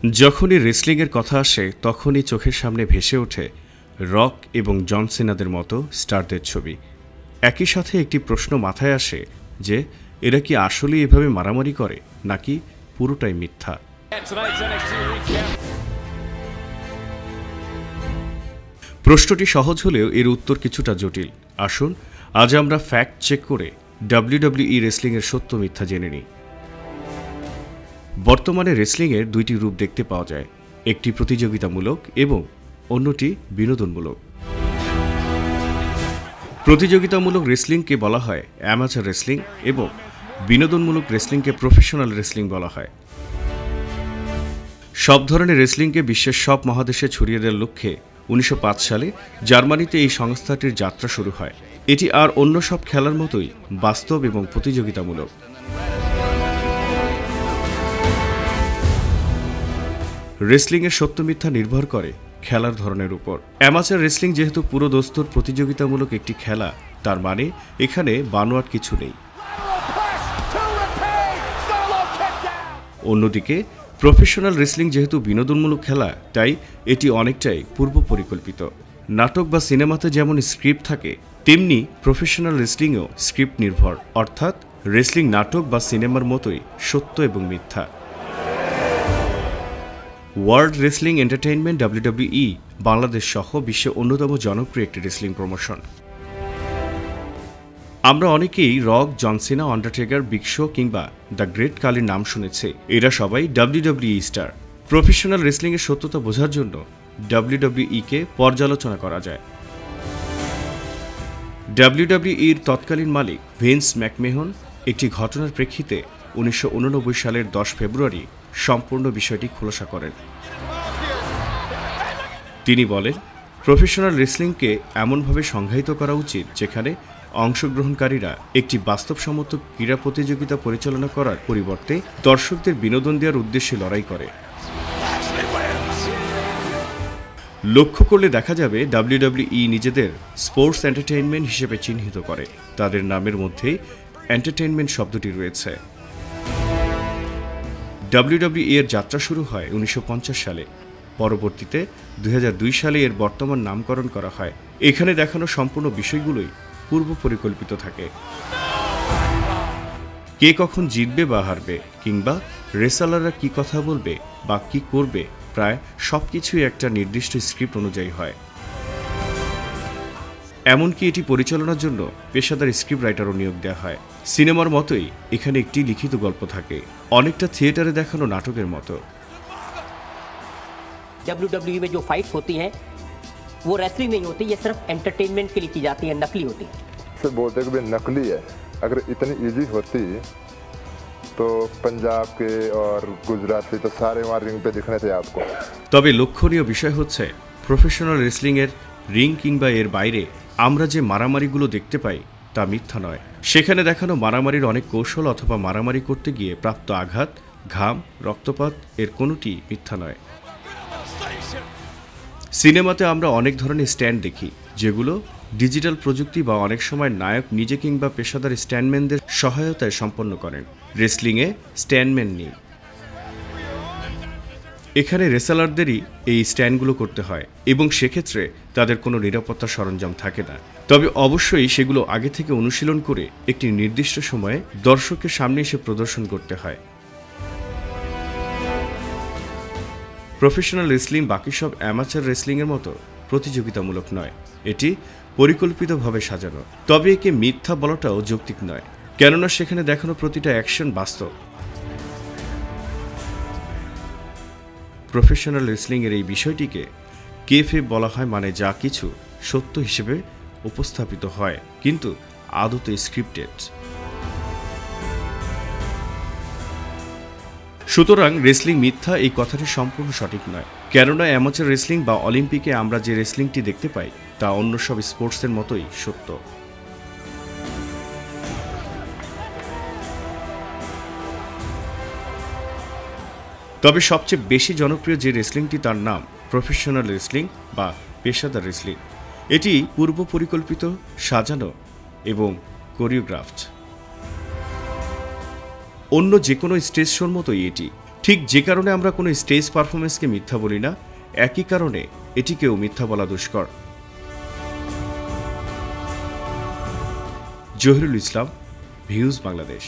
যখনই রেসলিংয়ের কথা আসে তখনই চোখের সামনে ভেসে ওঠে রক এবং জন সিনাদের মতো স্টারদের ছবি। একই সাথে একটি প্রশ্ন মাথায় আসে যে এরা কি আসলেই এভাবে মারামারি করে নাকি পুরোটাই মিথ্যা। প্রশ্নটি সহজ হলেও এর উত্তর কিছুটা জটিল। আসুন আজ আমরা ফ্যাক্ট চেক করে ডাব্লিউডাব্লিউই রেসলিংয়ের সত্য মিথ্যা জেনে নিই। বর্তমানে রেসলিংয়ের দুইটি রূপ দেখতে পাওয়া যায়, একটি প্রতিযোগিতামূলক এবং অন্যটি বিনোদনমূলক। প্রতিযোগিতামূলক রেসলিংকে বলা হয় অ্যামাচার রেসলিং এবং বিনোদনমূলক রেসলিংকে প্রফেশনাল রেসলিং বলা হয়। সব ধরনের রেসলিংকে বিশ্বের সব মহাদেশে ছড়িয়ে দেওয়ার লক্ষ্যে 1905 সালে জার্মানিতে এই সংস্থাটির যাত্রা শুরু হয়। এটি আর অন্য সব খেলার মতোই বাস্তব এবং প্রতিযোগিতামূলক। রেসলিংয়ের সত্য মিথ্যা নির্ভর করে খেলার ধরনের উপর। অ্যামাচার রেসলিং যেহেতু পুরো দস্তুর প্রতিযোগিতামূলক একটি খেলা, তার মানে এখানে বানোয়াট কিছু নেই। অন্যদিকে প্রফেশনাল রেসলিং যেহেতু বিনোদনমূলক খেলা, তাই এটি অনেকটাই পূর্ব পরিকল্পিত। নাটক বা সিনেমাতে যেমন স্ক্রিপ্ট থাকে, তেমনি প্রফেশনাল রেসলিংও স্ক্রিপ্ট নির্ভর, অর্থাৎ রেসলিং নাটক বা সিনেমার মতোই সত্য এবং মিথ্যা। World wrestling entertainment WWE Bangladesh সহ বিশ্বে অন্যতম জনপ্রিয় একটি রেসলিং প্রমোশন। আমরা অনেকেই রক, জন সিনা, আন্ডারটেকার, বিগ শো কিংবা দ্য গ্রেট কালির নাম শুনেছি। এরা সবাই ডাব্লিউডাব্লিউই স্টার। প্রফেশনাল রেসলিংয়ের সত্যতা বোঝার জন্য ডাব্লিউডাব্লিউইকে পর্যালোচনা করা যায়। ডাব্লিউডাব্লিউইর তৎকালীন মালিক ভিন্স ম্যাকমেহন একটি ঘটনার প্রেক্ষিতে 1989 সালের 10 ফেব্রুয়ারি সম্পূর্ণ বিষয়টি খোলাসা করেন। তিনি বলেন, প্রফেশনাল রেসলিংকে এমনভাবে সংজ্ঞায়িত করা উচিত যেখানে অংশগ্রহণকারীরা একটি বাস্তবসম্মত ক্রীড়া প্রতিযোগিতা পরিচালনা করার পরিবর্তে দর্শকদের বিনোদন দেওয়ার উদ্দেশ্যে লড়াই করে। লক্ষ্য করলে দেখা যাবে ডাব্লিউডাব্লিউই নিজেদের স্পোর্টস এন্টারটেইনমেন্ট হিসেবে চিহ্নিত করে। তাদের নামের মধ্যেই এন্টারটেইনমেন্ট শব্দটি রয়েছে। ডাব্লিউডাব্লিউই এর যাত্রা শুরু হয় 1950 সালে। পরবর্তীতে 2002 সালে এর বর্তমান নামকরণ করা হয়। এখানে দেখানো সম্পূর্ণ বিষয়গুলোই পূর্ব পরিকল্পিত থাকে। কে কখন জিতবে বা হারবে, কিংবা রেসলাররা কি কথা বলবে বা কি করবে, প্রায় সবকিছুই একটা নির্দিষ্ট স্ক্রিপ্ট অনুযায়ী হয়। এমনকি এটি পরিচালনার জন্য পেশাদার স্ক্রিপ্ট রাইটারও নিয়োগ দেওয়া হয়। সিনেমার মতোই এখানে একটি লিখিত গল্প থাকে, অনেকটা থিয়েটারে দেখানো নাটকের মতো। डब्ल्यूडब्ल्यूई में जो फाइट्स होती हैं वो रेसलिंग नहीं होती, ये सिर्फ एंटरटेनमेंट के लिए की जाती है, नकली होती है। सिर्फ बोलते कि भाई नकली है। अगर इतनी इजी होती तो पंजाब के और गुजरात के तो सारे वहाँ रिंग पे दिखने थे आपको। তবে লক্ষণীয় বিষয় হচ্ছে প্রফেশনাল রেসলিং এর রিং কিংবা এর বাইরে আমরা যে মারামারিগুলো দেখতে পাই তা মিথ্যা নয়। সেখানে দেখানো মারামারির অনেক কৌশল অথবা মারামারি করতে গিয়ে প্রাপ্ত আঘাত, ঘাম, রক্তপাত এর কোনোটি মিথ্যা নয়। সিনেমাতে আমরা অনেক ধরনের স্ট্যান্ড দেখি, যেগুলো ডিজিটাল প্রযুক্তি বা অনেক সময় নায়ক নিজে কিংবা পেশাদার স্ট্যান্ডম্যানদের সহায়তায় সম্পন্ন করেন। রেসলিংয়ে স্ট্যান্ডম্যান নেই। এখানে রেসলারদেরই এই স্ট্যান্ডগুলো করতে হয় এবং সেক্ষেত্রে তাদের কোনো নিরাপত্তা সরঞ্জাম থাকে না। তবে অবশ্যই সেগুলো আগে থেকে অনুশীলন করে একটি নির্দিষ্ট সময়ে দর্শকের সামনে এসে প্রদর্শন করতে হয়। প্রফেশনাল রেসলিং বাকি সব অ্যামাচার রেসলিংয়ের মতো প্রতিযোগিতামূলক নয়, এটি পরিকল্পিতভাবে সাজানো। তবে একে মিথ্যা বলাটাও যৌক্তিক নয়, কেননা সেখানে দেখানো প্রতিটা অ্যাকশন বাস্তব। প্রফেশনাল রেসলিংয়ের এই বিষয়টিকে কেফেব বলা হয়, মানে যা কিছু সত্য হিসেবে উপস্থাপিত হয় কিন্তু আদতে স্ক্রিপ্টেড। সুতরাং রেসলিং মিথ্যা এই কথাটি সম্পূর্ণ সঠিক নয়, কেননা অ্যামাচার রেসলিং বা অলিম্পিকে আমরা যে রেসলিংটি দেখতে পাই তা অন্য সব স্পোর্টসের মতোই সত্য। তবে সবচেয়ে বেশি জনপ্রিয় যে রেসলিংটি তার নাম প্রফেশনাল রেসলিং বা পেশাদার রেসলিং। এটি পূর্ব পরিকল্পিত, সাজানো এবং কোরিওগ্রাফড। অন্য যে কোনো স্টেজ শোর মতোই এটি ঠিক যে কারণে আমরা কোনো স্টেজ পারফরমেন্সকে মিথ্যা বলি না, একই কারণে এটিকেও মিথ্যা বলা দুষ্কর। জহিরুল ইসলাম, ভিউজ বাংলাদেশ।